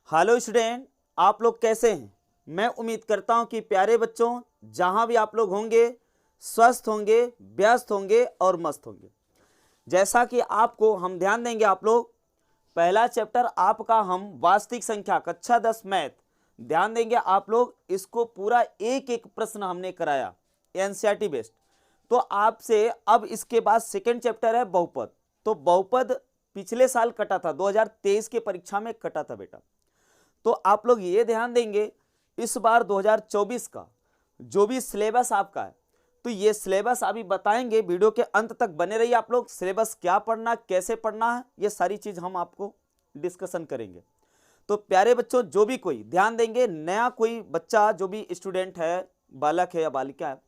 Hello student, आप लोग कैसे हैं। मैं उम्मीद करता हूं कि प्यारे बच्चों जहां भी आप लोग होंगे स्वस्थ होंगे, व्यस्त होंगे और मस्त होंगे। जैसा कि आपको हम ध्यान देंगे, आप लोग पहला चैप्टर आपका हम वास्तविक संख्या कक्षा 10 मैथ ध्यान देंगे। आप लोग इसको पूरा एक एक प्रश्न हमने कराया एनसीईआरटी बेस्ड। तो आपसे अब इसके बाद सेकेंड चैप्टर है बहुपद। तो बहुपद पिछले साल कटा था, 2023 के परीक्षा में कटा था बेटा। तो आप लोग ये ध्यान देंगे इस बार 2024 का जो भी सिलेबस आपका है, तो ये सिलेबस अभी बताएंगे। वीडियो के अंत तक बने रहिए आप लोग। सिलेबस क्या पढ़ना, कैसे पढ़ना है, ये सारी चीज हम आपको डिस्कशन करेंगे। तो प्यारे बच्चों जो भी कोई ध्यान देंगे, नया कोई बच्चा जो भी स्टूडेंट है, बालक है या बालिका है,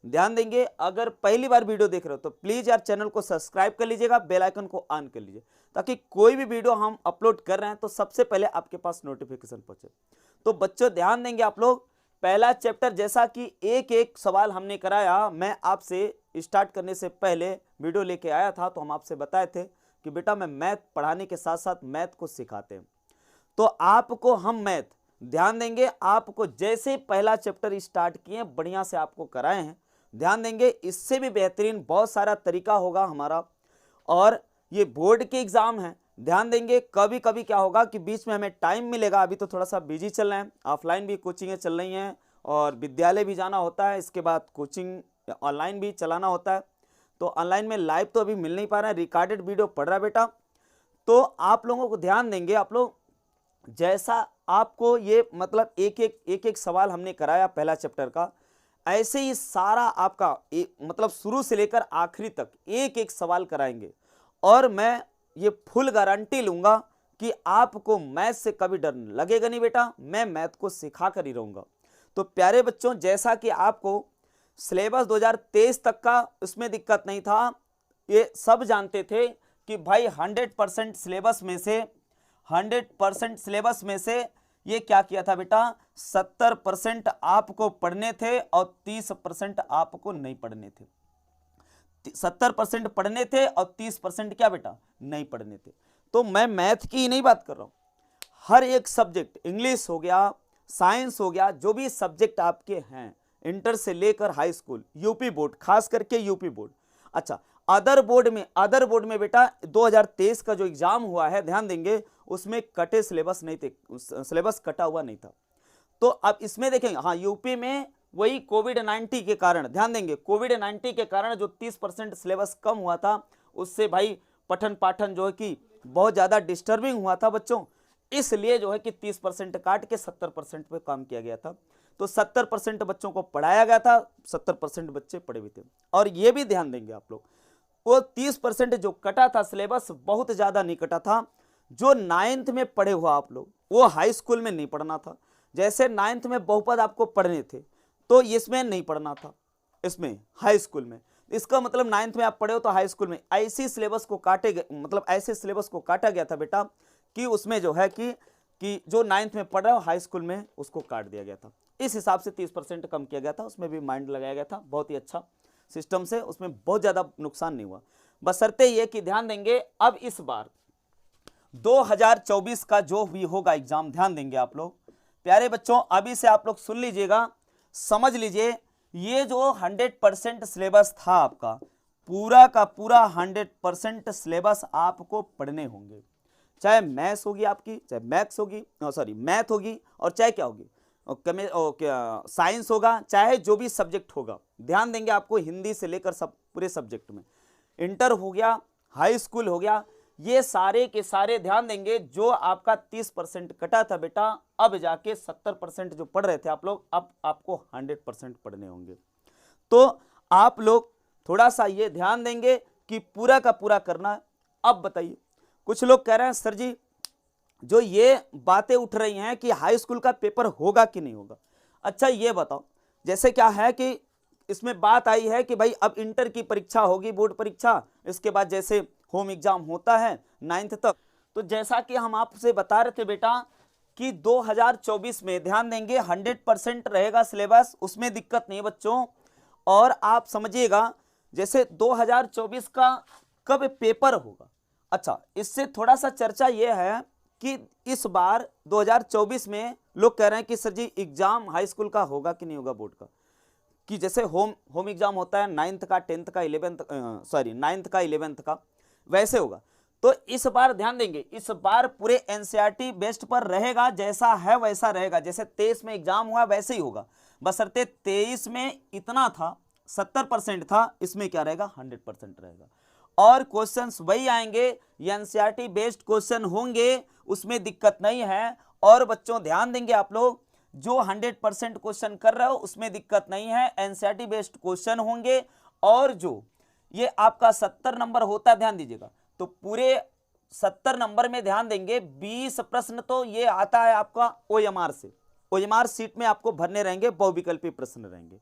ध्यान देंगे। अगर पहली बार वीडियो देख रहे हो तो प्लीज यार चैनल को सब्सक्राइब कर लीजिएगा, बेल आइकन को ऑन कर लीजिए, ताकि कोई भी वीडियो हम अपलोड कर रहे हैं तो सबसे पहले आपके पास नोटिफिकेशन पहुंचे। तो बच्चों ध्यान देंगे आप लोग, पहला चैप्टर जैसा कि एक एक सवाल हमने कराया। मैं आपसे स्टार्ट करने से पहले वीडियो लेके आया था, तो हम आपसे बताए थे कि बेटा मैं मैथ पढ़ाने के साथ साथ मैथ को सिखाते हैं। तो आपको हम मैथ ध्यान देंगे, आपको जैसे पहला चैप्टर स्टार्ट किए बढ़िया से आपको कराए हैं। ध्यान देंगे इससे भी बेहतरीन बहुत सारा तरीका होगा हमारा। और ये बोर्ड के एग्जाम है, ध्यान देंगे कभी कभी क्या होगा कि बीच में हमें टाइम मिलेगा। अभी तो थोड़ा सा बिजी चल रहे हैं, ऑफलाइन भी कोचिंगें चल रही हैं और विद्यालय भी जाना होता है, इसके बाद कोचिंग ऑनलाइन भी चलाना होता है। तो ऑनलाइन में लाइव तो अभी मिल नहीं पा रहा है, रिकॉर्डेड वीडियो पढ़ रहा है बेटा। तो आप लोगों को ध्यान देंगे, आप लोग जैसा आपको ये मतलब एक एक सवाल हमने कराया पहला चैप्टर का, ऐसे ही सारा आपका मतलब शुरू से लेकर आखिरी तक एक एक सवाल कराएंगे। और मैं ये फुल गारंटी लूंगा कि आपको मैथ से कभी डर लगेगा नहीं बेटा, मैं मैथ को सिखा कर ही रहूंगा। तो प्यारे बच्चों जैसा कि आपको सिलेबस 2023 तक का उसमें दिक्कत नहीं था, ये सब जानते थे कि भाई 100% सिलेबस में से 100% सिलेबस में से ये क्या किया था बेटा, 70% आपको पढ़ने थे और 30% आपको नहीं पढ़ने थे। 70% पढ़ने थे और 30% क्या बेटा नहीं पढ़ने थे। तो मैं मैथ की ही नहीं बात कर रहा हूं, हर एक सब्जेक्ट, इंग्लिश हो गया, साइंस हो गया, जो भी सब्जेक्ट आपके हैं इंटर से लेकर हाई स्कूल, यूपी बोर्ड, खास करके यूपी बोर्ड। अच्छा अदर बोर्ड में बेटा 2023 का जो एग्जाम हुआ है ध्यान देंगे उसमें कटे सिलेबस नहीं थे, सिलेबस कटा हुआ नहीं था। तो अब इसमें देखेंगे, हाँ यूपी में वही कोविड-19 के कारण, ध्यान देंगे कोविड-19 के कारण जो 30% सिलेबस कम हुआ था, उससे भाई पठन पाठन जो है कि बहुत ज्यादा डिस्टर्बिंग हुआ था बच्चों, इसलिए जो है कि 30% काट के 70% पे काम किया गया था। तो 70% बच्चों को पढ़ाया गया था, 70% बच्चे पढ़े भी थे। और ये भी ध्यान देंगे आप लोग, वो 30% जो कटा था सिलेबस बहुत ज्यादा नहीं कटा था। जो 9th में पढ़े हुआ आप लोग, वो हाई स्कूल में नहीं पढ़ना था। जैसे 9th में बहुपद आपको पढ़ने थे तो इसमें नहीं पढ़ना था, इसमें हाई स्कूल में। इसका मतलब 9th में आप पढ़े हो तो हाई स्कूल में ऐसी सिलेबस को काटे गए, मतलब ऐसे सिलेबस को काटा गया था बेटा कि उसमें जो है कि जो 9th में पढ़ रहा है हाई स्कूल में उसको काट दिया गया था। इस हिसाब से 30% कम किया गया था, उसमें भी माइंड लगाया गया था, बहुत ही अच्छा सिस्टम से, उसमें बहुत ज्यादा नुकसान नहीं हुआ। बशर्ते ये कि ध्यान देंगे अब इस बार 2024 का जो भी होगा एग्जाम, ध्यान देंगे आप लोग प्यारे बच्चों, अभी से आप लोग सुन लीजिएगा, समझ लीजिए। ये जो 100% सिलेबस था आपका, पूरा का पूरा 100% सिलेबस आपको पढ़ने होंगे, चाहे मैथ्स होगी आपकी, चाहे मैथ्स होगी, सॉरी मैथ होगी, और चाहे क्या होगी साइंस होगा, चाहे जो भी सब्जेक्ट होगा। ध्यान देंगे आपको हिंदी से लेकर सब पूरे सब्जेक्ट में, इंटर हो गया, हाई स्कूल हो गया, ये सारे के सारे ध्यान देंगे। जो आपका 30% कटा था बेटा, अब जाके 70% जो पढ़ रहे थे आप लोग, अब आपको 100% पढ़ने होंगे। तो आप लोग थोड़ा सा ये ध्यान देंगे कि पूरा का पूरा करना है। अब बताइए, कुछ लोग कह रहे हैं सर जी जो ये बातें उठ रही हैं कि हाई स्कूल का पेपर होगा कि नहीं होगा। अच्छा ये बताओ, जैसे क्या है कि इसमें बात आई है कि भाई अब इंटर की परीक्षा होगी, बोर्ड परीक्षा, इसके बाद जैसे होम एग्जाम होता है 9th तक। तो जैसा कि हम आपसे बता रहे थे बेटा कि 2024 में ध्यान देंगे 100% रहेगा सिलेबस, उसमें दिक्कत नहीं बच्चों। और आप समझिएगा जैसे 2024 का कब पेपर होगा। अच्छा इससे थोड़ा सा चर्चा यह है कि इस बार 2024 में लोग कह रहे हैं कि सर जी एग्जाम हाई स्कूल का होगा कि नहीं होगा बोर्ड का, कि जैसे होम एग्जाम होता है 9th का 10th का 9th का 11th का, वैसे होगा। तो इस बार ध्यान देंगे, इस बार पूरे एनसीईआरटी बेस्ड पर रहेगा, जैसा है वैसा रहेगा, जैसे 23 में एग्जाम हुआ वैसे ही होगा, बशर्ते 23 में इतना था 70% था, इसमें क्या रहेगा 100% रहेगा। और क्वेश्चंस वही आएंगे, एनसीईआरटी बेस्ड क्वेश्चन होंगे, उसमें दिक्कत नहीं है। और बच्चों ध्यान देंगे आप लोग, जो 100% क्वेश्चन कर रहे हो उसमें दिक्कत नहीं है, एनसीईआरटी बेस्ड क्वेश्चन होंगे। और जो ये आपका 70 नंबर होता है, ध्यान दीजिएगा, तो पूरे 70 नंबर में ध्यान देंगे 20 प्रश्न तो ये आता है आपका ओएमआर से, ओएमआर सीट में आपको भरने रहेंगे, बहुविकल्पी प्रश्न रहेंगे।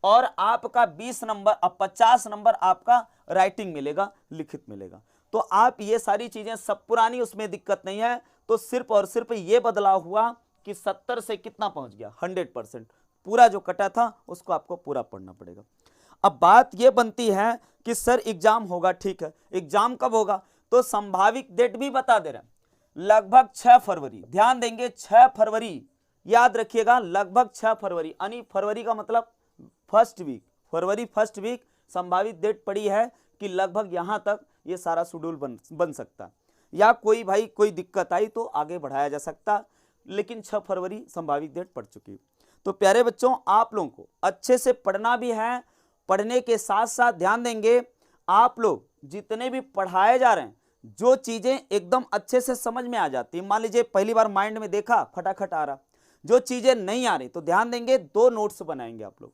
और आपका 20 नंबर, अब 50 नंबर आपका राइटिंग मिलेगा, लिखित मिलेगा। तो आप ये सारी चीजें सब पुरानी, उसमें दिक्कत नहीं है। तो सिर्फ और सिर्फ ये बदलाव हुआ कि 70 से कितना पहुंच गया 100%, पूरा जो कटा था उसको आपको पूरा पढ़ना पड़ेगा। अब बात ये बनती है कि सर एग्जाम होगा, ठीक है, एग्जाम कब होगा, तो संभावित डेट भी बता दे रहे हैं, लगभग 6 फरवरी। ध्यान देंगे 6 फरवरी, याद रखिएगा, लगभग 6 फरवरी, यानी फरवरी का मतलब फर्स्ट वीक, फरवरी फर्स्ट वीक संभावित डेट पड़ी है कि लगभग यहां तक ये सारा शेड्यूल बन सकता है, या कोई भाई कोई दिक्कत आई तो आगे बढ़ाया जा सकता, लेकिन 6 फरवरी संभावित डेट पड़ चुकी है। तो प्यारे बच्चों, आप लोगों को अच्छे से पढ़ना भी है, पढ़ने के साथ साथ ध्यान देंगे, आप लोग जितने भी पढ़ाए जा रहे हैं, जो चीजें एकदम अच्छे से समझ में आ जाती है, मान लीजिए पहली बार माइंड में देखा फटाफट आ रहा, जो चीजें नहीं आ रही तो ध्यान देंगे 2 नोट्स बनाएंगे आप लोग,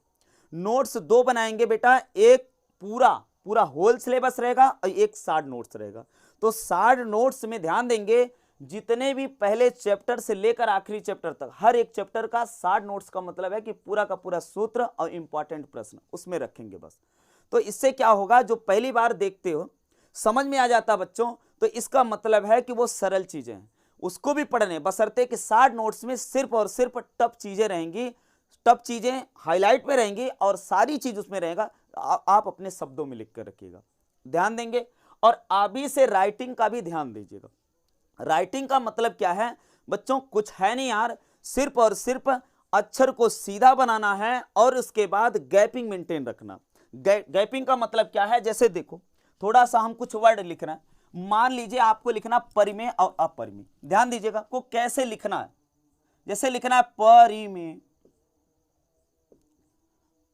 नोट्स 2 बनाएंगे बेटा, एक पूरा होल सिलेबस रहेगा और एक शार्ट नोट्स रहेगा। तो शार्ट नोट्स में ध्यान देंगे, जितने भी पहले चैप्टर से लेकर आखिरी चैप्टर तक, हर एक चैप्टर का शार्ट नोट्स का मतलब है कि पूरा का पूरा सूत्र और इंपॉर्टेंट प्रश्न उसमें रखेंगे बस। तो इससे क्या होगा, जो पहली बार देखते हो समझ में आ जाता बच्चों, तो इसका मतलब है कि वो सरल चीजें हैं, उसको भी पढ़ने, बशर्ते कि शार्ट नोट्स में सिर्फ और सिर्फ टफ चीजें रहेंगी, टफ चीजें हाईलाइट में रहेंगी और सारी चीज उसमें रहेगा, आप अपने शब्दों में लिख कर रखिएगा, ध्यान देंगे। और अभी से राइटिंग का भी ध्यान दीजिएगा। राइटिंग का मतलब क्या है बच्चों, कुछ है नहीं यार, सिर्फ और सिर्फ अक्षर को सीधा बनाना है और उसके बाद गैपिंग मेंटेन रखना। गैपिंग का मतलब क्या है, जैसे देखो थोड़ा सा हम कुछ वर्ड लिख रहे हैं, मान लीजिए आपको लिखना परिमेय और अपरिमेय, ध्यान दीजिएगा को कैसे लिखना है, जैसे लिखना है परिमेय,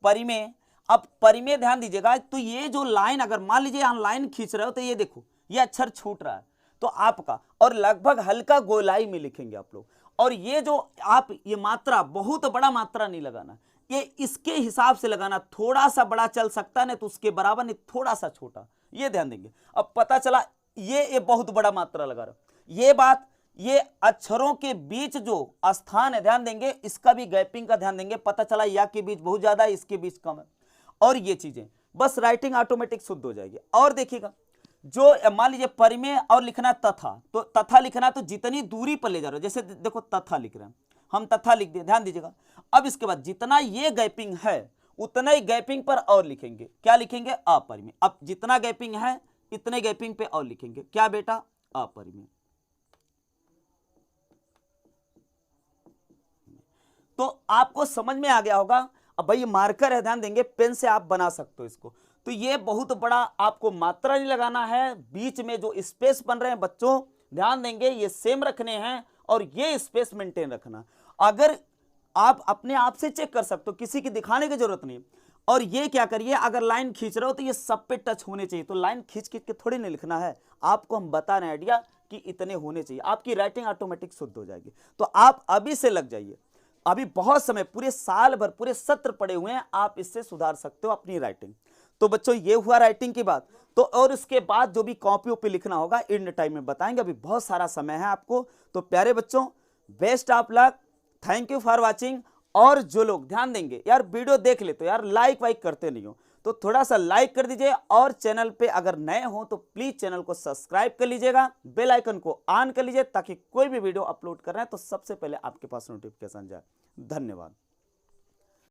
परिमेय। अब परिमेय ध्यान दीजिएगा, तो ये जो लाइन, अगर मान लीजिए यहां लाइन खींच रहे हो तो ये देखो ये अक्षर छूट रहा है तो आपका, और लगभग हल्का गोलाई में लिखेंगे आप लोग। और ये जो आप ये मात्रा, बहुत बड़ा मात्रा नहीं लगाना, ये इसके हिसाब से लगाना, थोड़ा सा बड़ा चल सकता है तो उसके बराबर नहीं, थोड़ा सा छोटा, ये ध्यान देंगे। अब पता चला ये बहुत बड़ा मात्रा लगा रहा, ये बात, ये अक्षरों के बीच जो स्थान है ध्यान देंगे, इसका भी गैपिंग का ध्यान देंगे, पता चला या के बीच बहुत ज्यादा है, इसके बीच कम है, और ये चीजें बस राइटिंग ऑटोमेटिक शुद्ध हो जाएगी। और देखिएगा, जो मान लीजिए परिमेय और लिखना तथा, तो तथा लिखना तो जितनी दूरी पर ले जा रहे हो, जैसे देखो तथा लिख रहे हैं हम, तथा लिख दिए, ध्यान दीजिएगा। अब इसके बाद जितना ये गैपिंग है उतना ही गैपिंग पर और लिखेंगे, क्या लिखेंगे, अपरिमेय। अब जितना गैपिंग है इतने गैपिंग पे और लिखेंगे, क्या बेटा, अपरिमेय। तो आपको समझ में आ गया होगा। अब भाई मार्कर है, ध्यान देंगे, पेन से आप बना सकते हो इसको। तो ये बहुत बड़ा आपको मात्रा नहीं लगाना है, बीच में जो स्पेस बन रहे हैं बच्चों ध्यान देंगे ये सेम रखने हैं, और ये स्पेस मेंटेन रखना। अगर आप अपने आप से चेक कर सकते हो, किसी की दिखाने की जरूरत नहीं। और ये क्या करिए, अगर लाइन खींच रहे हो तो ये सब पे टच होने चाहिए, तो लाइन खींच खींच के थोड़ी नहीं लिखना है, आपको हम बता रहे हैं आइडिया कि इतने होने चाहिए, आपकी राइटिंग ऑटोमेटिक शुद्ध हो जाएगी। तो आप अभी से लग जाइए, अभी बहुत समय, पूरे साल भर, पूरे सत्र पड़े हुए हैं, आप इससे सुधार सकते हो अपनी राइटिंग। तो बच्चों ये हुआ राइटिंग की बात। तो और इसके बाद जो भी कॉपियों पे लिखना होगा इन टाइम में बताएंगे, अभी बहुत सारा समय है आपको। तो प्यारे बच्चों, best of luck, thank you for watching. और जो लोग ध्यान देंगे यार वीडियो देख ले तो यार लाइक वाइक करते नहीं हो, तो थोड़ा सा लाइक कर दीजिए, और चैनल पे अगर नए हो तो प्लीज चैनल को सब्सक्राइब कर लीजिएगा, बेल आइकन को ऑन कर लीजिए, ताकि कोई भी वीडियो अपलोड कर रहे हैं तो सबसे पहले आपके पास नोटिफिकेशन जाए। धन्यवाद।